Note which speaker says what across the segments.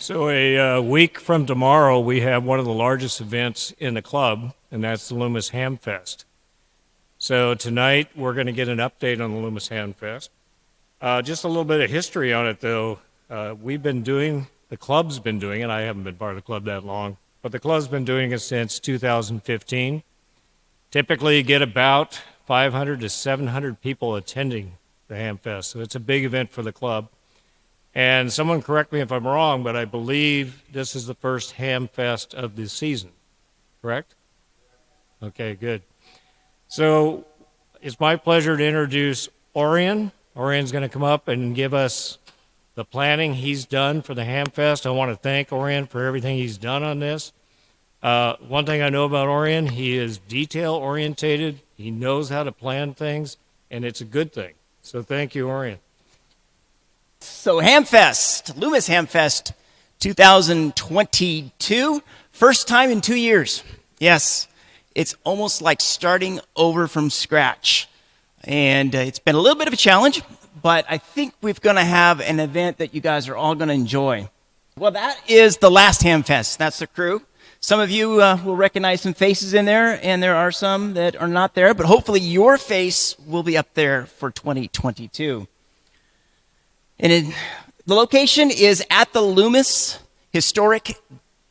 Speaker 1: So a week from tomorrow, we have one of the largest events in the club, and that's the Loomis HAMFEST. So tonight, we're going to get an update on the Loomis HAMFEST. Just a little bit of history on it, though. The club's been doing it. I haven't been part of the club that long, but the club's been doing it since 2015. Typically, you get about 500 to 700 people attending the HAMFest, so it's a big event for the club. And someone correct me if I'm wrong, but I believe this is the first HAMFest of the season, correct? Okay, good. So it's my pleasure to introduce Orion. Orion's going to come up and give us the planning he's done for the HAMFest. I want to thank Orion for everything he's done on this. One thing I know about Orion, he is detail-orientated. He knows how to plan things, and it's a good thing. So thank you, Orion.
Speaker 2: So HAMFest, Loomis HAMFest 2022, first time in 2 years. Yes, it's almost like starting over from scratch. And it's been a little bit of a challenge, but I think we're going to have an event that you guys are all going to enjoy. Well, that is the last HAMFest. That's the crew. Some of you will recognize some faces in there, and there are some that are not there, but hopefully your face will be up there for 2022. And the location is at the Loomis Historic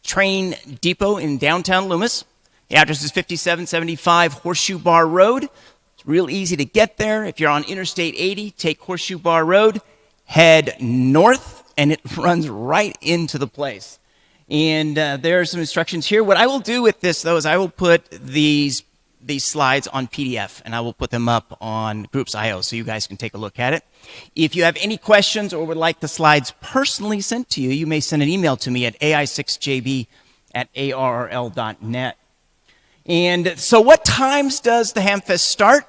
Speaker 2: Train Depot in downtown Loomis. The address is 5775 Horseshoe Bar Road. It's real easy to get there. If you're on Interstate 80, take Horseshoe Bar Road, head north, and it runs right into the place. And there are some instructions here. What I will do with this, though, is I will put these slides on PDF, and I will put them up on Groups.io so you guys can take a look at it. If you have any questions or would like the slides personally sent to you, you may send an email to me at ai6jb@arrl.net. And so what times does the HAMFest start?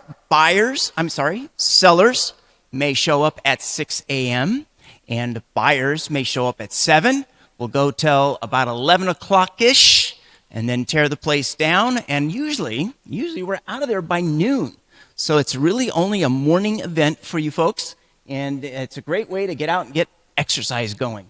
Speaker 2: Sellers may show up at 6 a.m., and buyers may show up at 7. We'll go till about 11 o'clock-ish, and then tear the place down, and usually we're out of there by noon. So it's really only a morning event for you folks, and it's a great way to get out and get exercise going.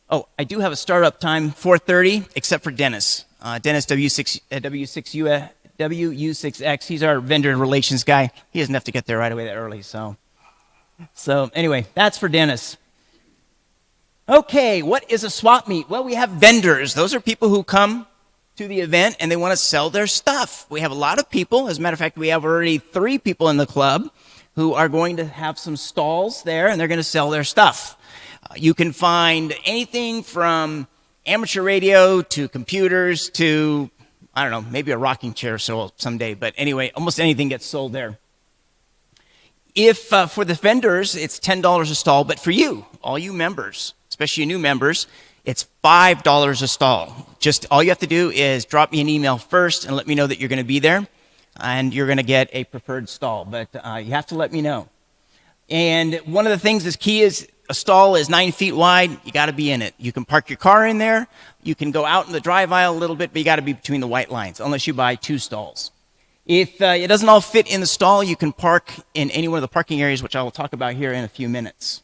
Speaker 2: Oh, I do have a startup time, 4:30, except for Dennis. Dennis WU6X, he's our vendor relations guy. He doesn't have to get there right away that early, so anyway, that's for Dennis. Okay, what is a swap meet? Well, we have vendors. Those are people who come to the event and they want to sell their stuff. We have a lot of people. As a matter of fact, we have already 3 people in the club who are going to have some stalls there, and they're going to sell their stuff. You can find anything from amateur radio to computers to, I don't know, maybe a rocking chair someday. But anyway, almost anything gets sold there. If for the vendors, it's $10 a stall, but for you, all you members, especially new members, it's $5 a stall. Just all you have to do is drop me an email first and let me know that you're going to be there, and you're going to get a preferred stall. But you have to let me know. And one of the things that's key is a stall is 9 feet wide. You got to be in it. You can park your car in there. You can go out in the drive aisle a little bit, but you got to be between the white lines unless you buy 2 stalls. If it doesn't all fit in the stall, you can park in any one of the parking areas, which I will talk about here in a few minutes.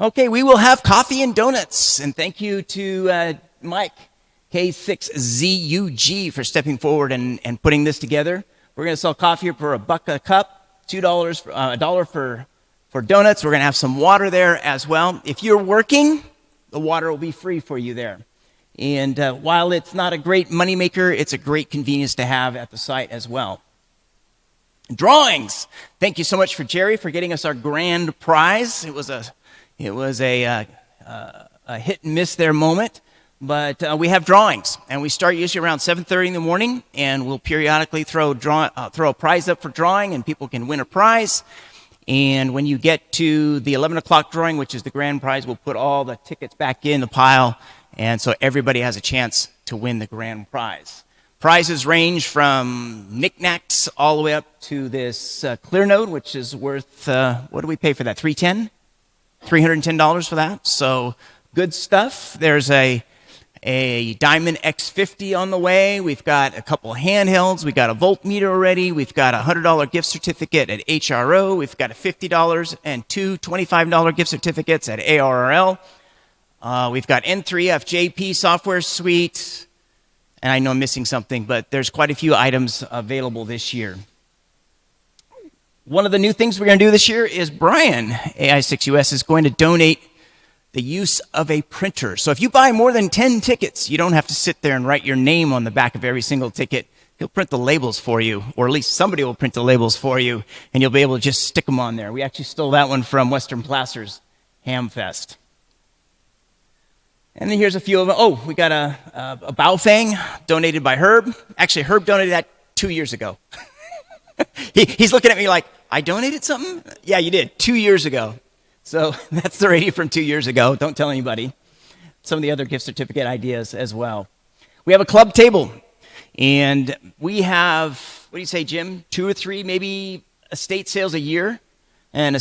Speaker 2: Okay, we will have coffee and donuts, and thank you to Mike, K6ZUG, for stepping forward and putting this together. We're going to sell coffee for $1 a cup, $1 for donuts. We're going to have some water there as well. If you're working, the water will be free for you there. And while it's not a great moneymaker, it's a great convenience to have at the site as well. Drawings. Thank you so much for Jerry for getting us our grand prize. It was a hit and miss there moment, but we have drawings, and we start usually around 7:30 in the morning, and we'll periodically throw a prize up for drawing, and people can win a prize. And when you get to the 11 o'clock drawing, which is the grand prize, we'll put all the tickets back in the pile, and so everybody has a chance to win the grand prize. Prizes range from knickknacks all the way up to this Clearnote, which is worth, what do we pay for that, $310 for that. So good stuff. There's a a Diamond X50 on the way. We've got a couple of handhelds. We've got a voltmeter already. We've got a $100 gift certificate at ARRL. We've got a $50 and two $25 gift certificates at ARRL. We've got N3FJP software suite. And I know I'm missing something, but there's quite a few items available this year. One of the new things we're going to do this year is Brian, AI6US, is going to donate the use of a printer. So if you buy more than 10 tickets, you don't have to sit there and write your name on the back of every single ticket. He'll print the labels for you, or at least somebody will print the labels for you, and you'll be able to just stick them on there. We actually stole that one from Western Placer's Hamfest. And then here's a few of them. Oh, we got a Baofeng donated by Herb. Actually, Herb donated that 2 years ago. He's looking at me like, I donated something? Yeah, you did, 2 years ago. So that's the radio from 2 years ago. Don't tell anybody. Some of the other gift certificate ideas as well. We have a club table. And we have, what do you say, Jim? 2 or 3, maybe estate sales a year. And a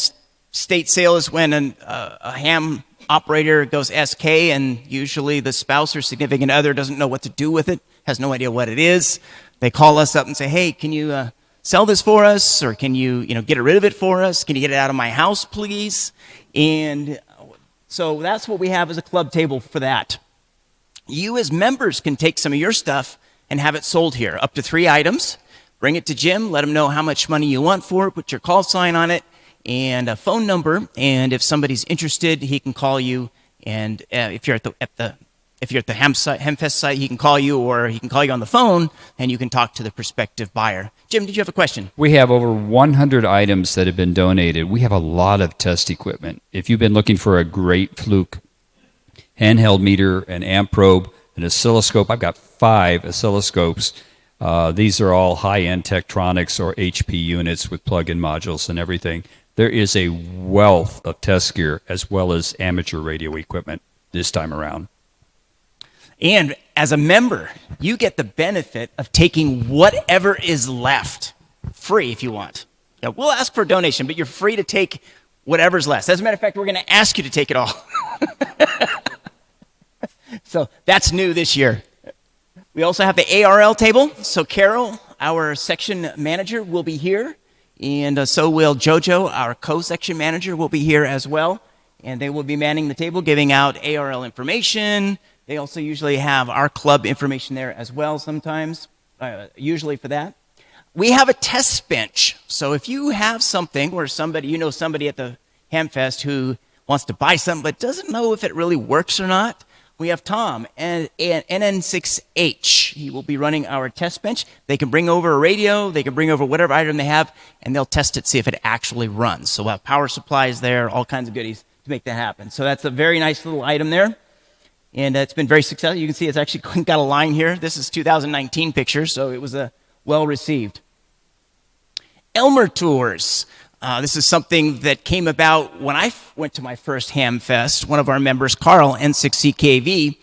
Speaker 2: estate sale is when a ham operator goes SK, and usually the spouse or significant other doesn't know what to do with it, has no idea what it is. They call us up and say, hey, can you sell this for us, or can you get rid of it for us? Can you get it out of my house, please? And so that's what we have as a club table for that. You as members can take some of your stuff and have it sold here, up to 3 items. Bring it to Jim, let him know how much money you want for it, put your call sign on it, and a phone number. And if somebody's interested, he can call you. And if you're at the Hamfest site, he can call you, or he can call you on the phone, and you can talk to the prospective buyer. Jim, did you have a question?
Speaker 3: We have over 100 items that have been donated. We have a lot of test equipment. If you've been looking for a great Fluke handheld meter, an amp probe, an oscilloscope, I've got 5 oscilloscopes. These are all high-end Tektronix or HP units with plug-in modules and everything. There is a wealth of test gear as well as amateur radio equipment this time around.
Speaker 2: And as a member, you get the benefit of taking whatever is left, free if you want. Now, we'll ask for a donation, but you're free to take whatever's left. As a matter of fact, we're going to ask you to take it all. So that's new this year. We also have the ARRL table. So Carol, our section manager, will be here. And so will Jojo, our co-section manager, will be here as well. And they will be manning the table, giving out ARRL information. They also usually have our club information there as well sometimes, usually for that. We have a test bench. So if you have something where somebody at the Hamfest who wants to buy something but doesn't know if it really works or not, we have Tom and NN6H. He will be running our test bench. They can bring over a radio, they can bring over whatever item they have, and they'll test it, see if it actually runs. So we'll have power supplies there, all kinds of goodies to make that happen. So that's a very nice little item there. And it's been very successful. You can see it's actually got a line here. This is 2019 picture, so it was well received. Elmer Tours. This is something that came about when I went to my first Hamfest. One of our members, Carl, N6CKV,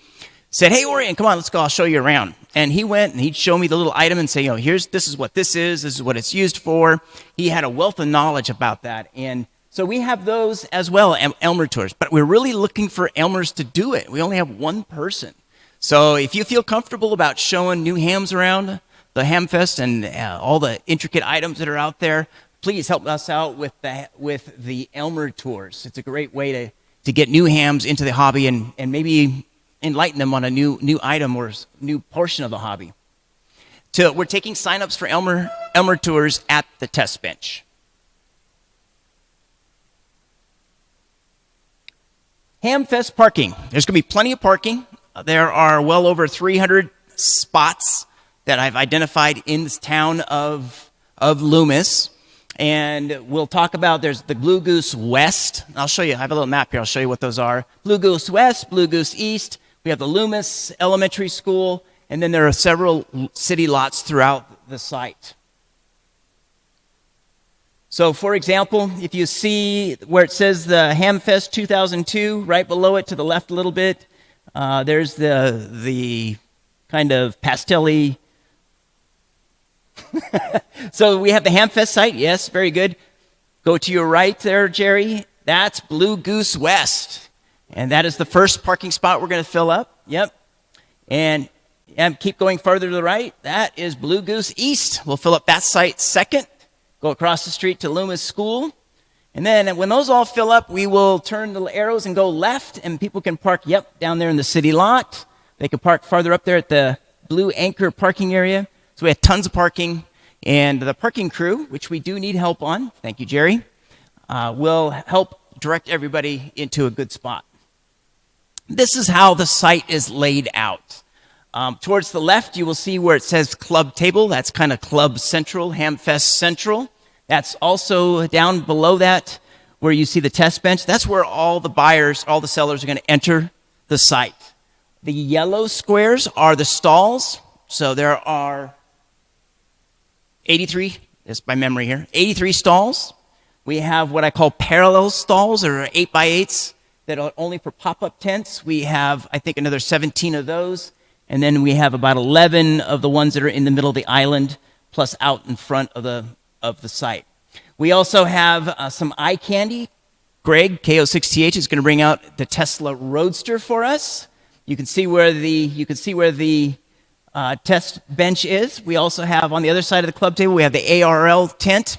Speaker 2: said, hey, Orion, come on, let's go. I'll show you around. And he went, and he'd show me the little item and say, this is what this is what it's used for. He had a wealth of knowledge about that. And so we have those as well, Elmer Tours. But we're really looking for Elmers to do it. We only have one person. So if you feel comfortable about showing new hams around the Hamfest and all the intricate items that are out there, please help us out with the Elmer Tours. It's a great way to get new hams into the hobby and maybe enlighten them on a new item or new portion of the hobby. We're taking sign-ups for Elmer Tours at the test bench. Hamfest Parking. There's going to be plenty of parking. There are well over 300 spots that I've identified in this town of Loomis. And we'll talk about, there's the Blue Goose West. I'll show you, I have a little map here. I'll show you what those are. Blue Goose West, Blue Goose East. We have the Loomis Elementary School. And then there are several city lots throughout the site. So, for example, if you see where it says the Hamfest 2002, right below it to the left a little bit, there's the kind of pastel-y. So we have the Hamfest site. Yes, very good. Go to your right there, Jerry. That's Blue Goose West. And that is the first parking spot we're going to fill up. Yep. And keep going further to the right. That is Blue Goose East. We'll fill up that site second. Go across the street to Loomis School. And then when those all fill up, we will turn the arrows and go left, and people can park, down there in the city lot. They can park farther up there at the Blue Anchor parking area. So we have tons of parking. And the parking crew, which we do need help on, thank you, Jerry, will help direct everybody into a good spot. This is how the site is laid out. Towards the left, you will see where it says Club Table. That's kind of Club Central, Hamfest Central. That's also down below that where you see the test bench. That's where all the buyers, all the sellers are going to enter the site. The yellow squares are the stalls. So there are 83, that's by memory here, 83 stalls. We have what I call parallel stalls, or 8x8s that are only for pop-up tents. We have, I think, another 17 of those. And then we have about 11 of the ones that are in the middle of the island, plus out in front of the site. We also have some eye candy. Greg, KO6TH, is going to bring out the Tesla Roadster for us. You can see where the test bench is. We also have on the other side of the club table, we have the ARRL tent.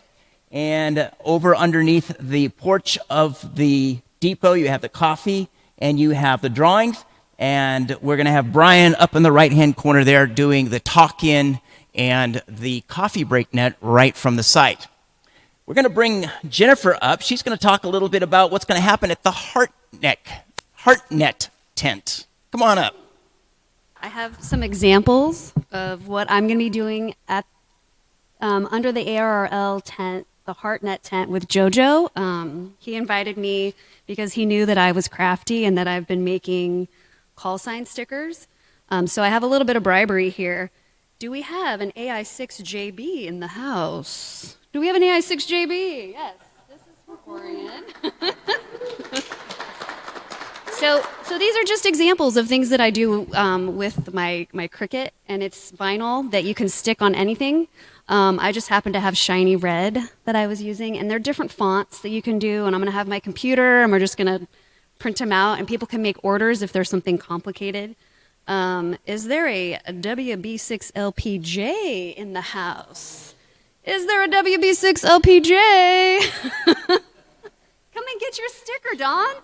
Speaker 2: And over underneath the porch of the depot, you have the coffee and you have the drawings. And we're going to have Brian up in the right-hand corner there doing the talk-in and the coffee break net right from the site. We're going to bring Jennifer up. She's going to talk a little bit about what's going to happen at the HeartNet tent. Come on up.
Speaker 4: I have some examples of what I'm going to be doing at under the ARRL tent, the HeartNet tent with JoJo. He invited me because he knew that I was crafty and that I've been making call sign stickers. So I have a little bit of bribery here. Do we have an AI6JB in the house? Do we have an AI6JB? Yes, this is for Orion. So these are just examples of things that I do with my Cricut, and it's vinyl that you can stick on anything. I just happen to have shiny red that I was using, and there are different fonts that you can do, and I'm going to have my computer, and we're just going to print them out, and people can make orders if there's something complicated. Is there a WB6LPJ in the house? Is there a WB6LPJ? Come and get your sticker, Don.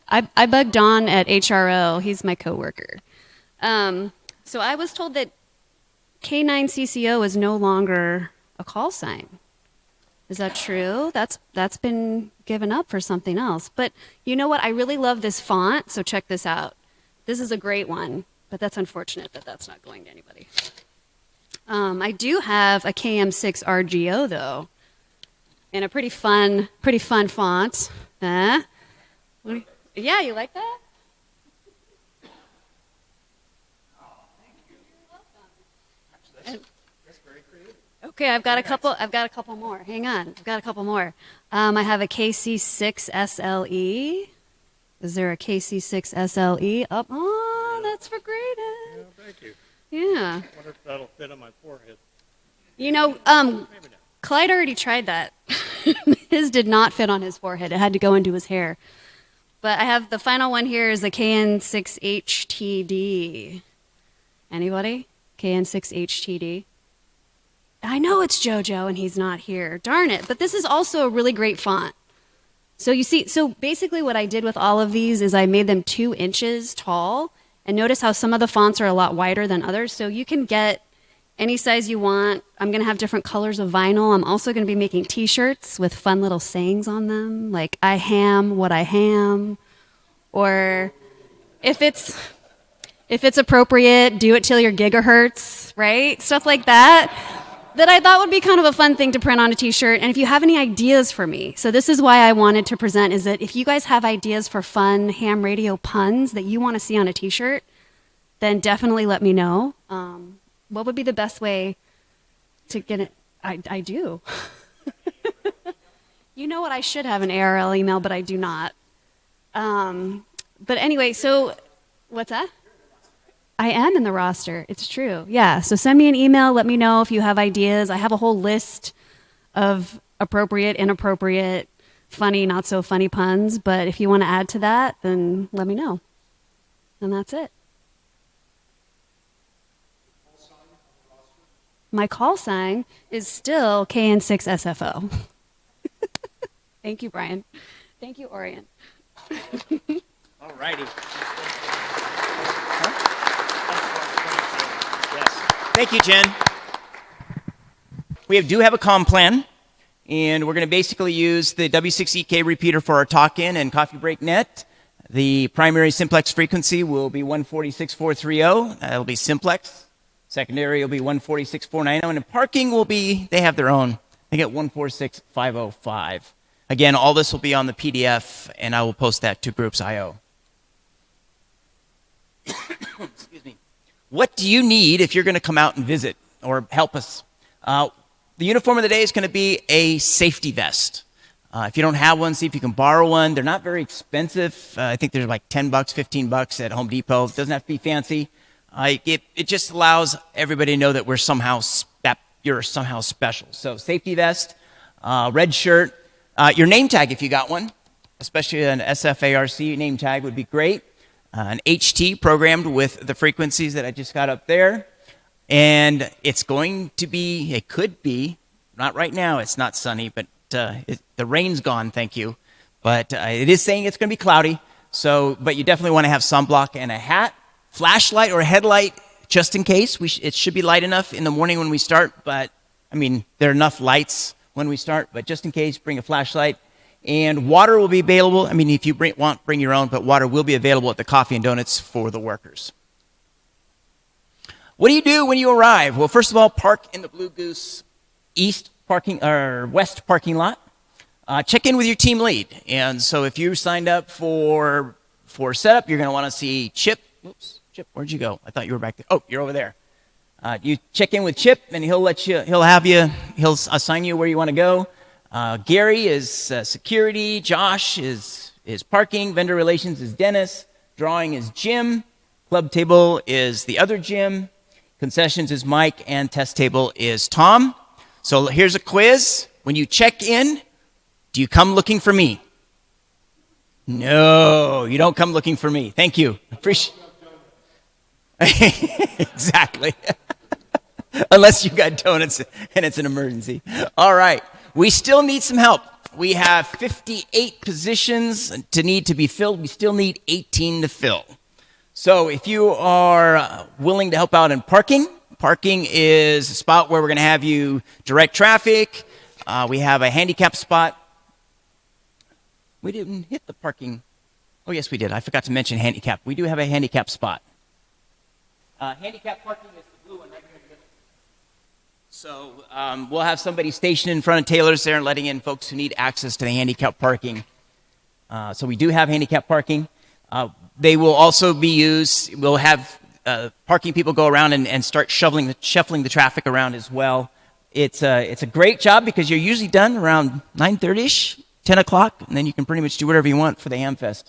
Speaker 4: I bugged Don at HRO. He's my coworker. So I was told that K9CCO is no longer a call sign. Is that true? That's been given up for something else. But you know what? I really love this font, so check this out. This is a great one, but that's unfortunate that that's not going to anybody. I do have a KM6RGO, though, and a pretty fun font. Yeah, you like that? Okay, I've got a couple more. Hang on, I've got a couple more. I have a KC6SLE. Is there a KC6SLE up? Oh, that's for Graydon.
Speaker 1: Yeah, thank you.
Speaker 4: Yeah.
Speaker 1: I wonder if that'll fit on my forehead.
Speaker 4: You know, Clyde already tried that. His did not fit on his forehead. It had to go into his hair. But I have the final one here is the KN6HTD. Anybody? KN6HTD. I know it's JoJo and he's not here. Darn it. But this is also a really great font. So you see, so basically what I did with all of these is I made them 2 inches tall. And notice how some of the fonts are a lot wider than others. So you can get any size you want. I'm going to have different colors of vinyl. I'm also going to be making t-shirts with fun little sayings on them. Like, I ham what I ham. Or if it's appropriate, do it till your gigahertz, right? Stuff like that. That I thought would be kind of a fun thing to print on a t-shirt. And if you have any ideas for me, so this is why I wanted to present, is that if you guys have ideas for fun ham radio puns that you want to see on a t-shirt, then definitely let me know. What would be the best way to get it? I do. You know what? I should have an ARRL email, but I do not. But anyway, so what's that? I am in the roster. It's true. Yeah. So send me an email. Let me know if you have ideas. I have a whole list of appropriate, inappropriate, funny, not so funny puns. But if you want to add to that, then let me know. And that's it. My call sign is still KN6SFO. Thank you, Brian. Thank you, Orion.
Speaker 2: All righty. Yes. Thank you, Jen. We do have a comm plan, and we're going to basically use the W6EK repeater for our talk-in and coffee break net. The primary simplex frequency will be 146.430. That'll be simplex. Secondary will be 146.490, and in parking will be, they have their own. They get 146.505. Again, all this will be on the PDF, and I will post that to Groups.io. Excuse me. What do you need if you're going to come out and visit or help us? The uniform of the day is going to be a safety vest. If you don't have one, see if you can borrow one. They're not very expensive. I think they're like $10, $15 at Home Depot. It doesn't have to be fancy. It just allows everybody to know that you're somehow special. So safety vest, red shirt, your name tag if you got one, especially an SFARC name tag would be great. An HT programmed with the frequencies that I just got up there. And it could be, not right now, it's not sunny, but the rain's gone, thank you. But it is saying it's going to be cloudy. But you definitely want to have sunblock and a hat. Flashlight or headlight, just in case. It should be light enough in the morning when we start, but, there are enough lights when we start, but just in case, bring a flashlight. And water will be available. If you bring your own, but water will be available at the Coffee and Donuts for the workers. What do you do when you arrive? Well, first of all, park in the Blue Goose west parking lot. Check in with your team lead. And so if you signed up for setup, you're going to want to see Chip. Oops. Chip, where'd you go? I thought you were back there. Oh, you're over there. You check in with Chip, and he'll assign you where you want to go. Gary is security. Josh is parking. Vendor relations is Dennis. Drawing is Jim. Club table is the other Jim. Concessions is Mike, and test table is Tom. So here's a quiz. When you check in, do you come looking for me? No, you don't come looking for me. Thank you. Appreciate. Exactly. Unless you got donuts and it's an emergency. All right. We still need some help. We have 58 positions to be filled. We still need 18 to fill. So if you are willing to help out in parking is a spot where we're going to have you direct traffic. We have a handicap spot. We didn't hit the parking. Oh, yes, we did. I forgot to mention handicap. We do have a handicap spot. Handicap parking is the blue one right here in the middle. So we'll have somebody stationed in front of Taylor's there and letting in folks who need access to the handicap parking. So we do have handicap parking. They will also be used. We'll have parking people go around and start shuffling the traffic around as well. It's a great job because you're usually done around 9:30ish, 10 o'clock, and then you can pretty much do whatever you want for the Hamfest.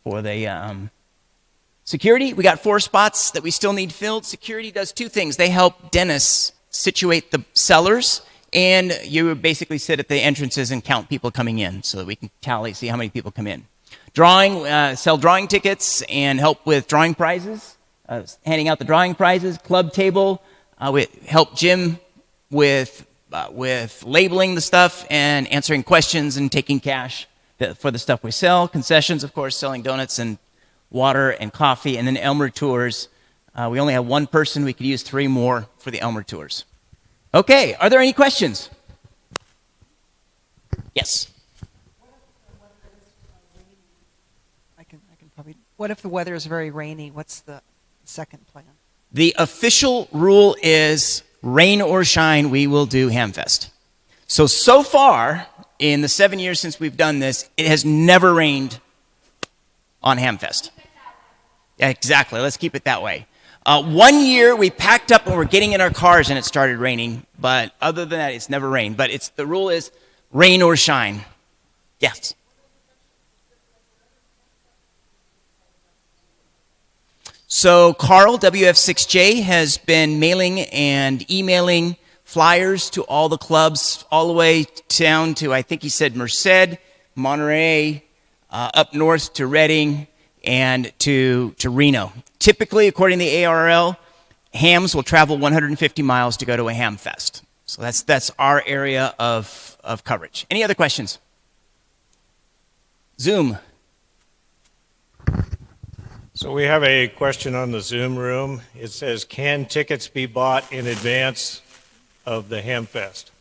Speaker 2: For the security, we got 4 spots that we still need filled. Security does 2 things. They help Dennis situate the sellers, and you basically sit at the entrances and count people coming in so that we can see how many people come in. Drawing, sell drawing tickets and help with drawing prizes, handing out the drawing prizes. Club table, we help Jim with labeling the stuff and answering questions and taking cash for the stuff we sell. Concessions, of course, selling donuts and water and coffee. And then Elmer Tours, we only have 1 person. We could use 3 more for the Elmer Tours. Okay, are there any questions? Yes.
Speaker 5: What if the weather is very rainy? What's the second plan?
Speaker 2: The official rule is rain or shine, we will do Hamfest. So far, in the 7 years since we've done this, it has never rained on Hamfest. Yeah, exactly. Let's keep it that way. 1 year, we packed up and we're getting in our cars and it started raining. But other than that, it's never rained. But the rule is rain or shine. Yes. So Carl, WF6J, has been mailing and emailing flyers to all the clubs, all the way down to, I think he said Merced, Monterey, up north to Reading, and to Reno. Typically, according to the ARRL, hams will travel 150 miles to go to a ham fest. So that's our area of coverage. Any other questions? Zoom.
Speaker 1: So we have a question on the Zoom room. It says, can tickets be bought in advance of the Hamfest?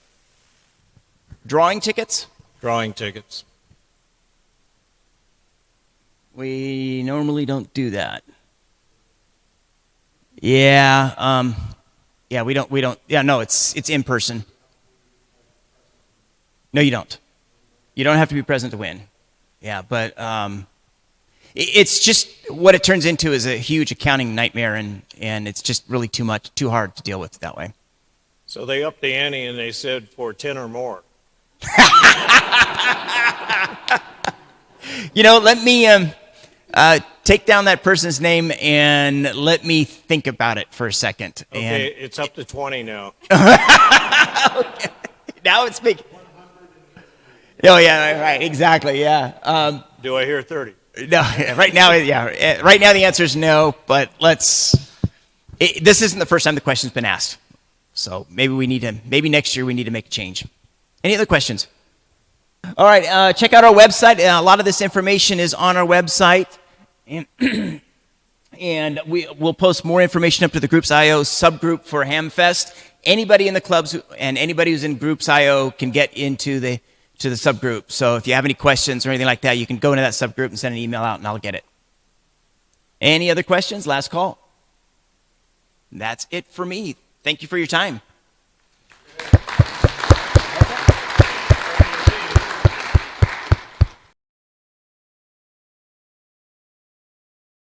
Speaker 2: Drawing tickets?
Speaker 1: Drawing tickets.
Speaker 2: We normally don't do that. Yeah, we don't. Yeah, no, it's in person. No, you don't. You don't have to be present to win. Yeah, but it's just what it turns into is a huge accounting nightmare, and it's just really too hard to deal with that way.
Speaker 1: So they upped the ante and they said for 10 or more.
Speaker 2: Let me take down that person's name and let me think about it for a second.
Speaker 1: Okay, it's up to 20 now.
Speaker 2: Okay. Now it's big. Oh yeah, right, exactly, yeah.
Speaker 1: Do I hear 30?
Speaker 2: No, right now, yeah. Right now the answer is no, but this isn't the first time the question's been asked. So maybe next year we need to make a change. Any other questions? All right, check out our website. A lot of this information is on our website. And we'll post more information up to the Groups IO subgroup for Hamfest. Anybody in the clubs and anybody who's in Groups IO can get into the subgroup. So if you have any questions or anything like that, you can go into that subgroup and send an email out and I'll get it. Any other questions? Last call. That's it for me. Thank you for your time.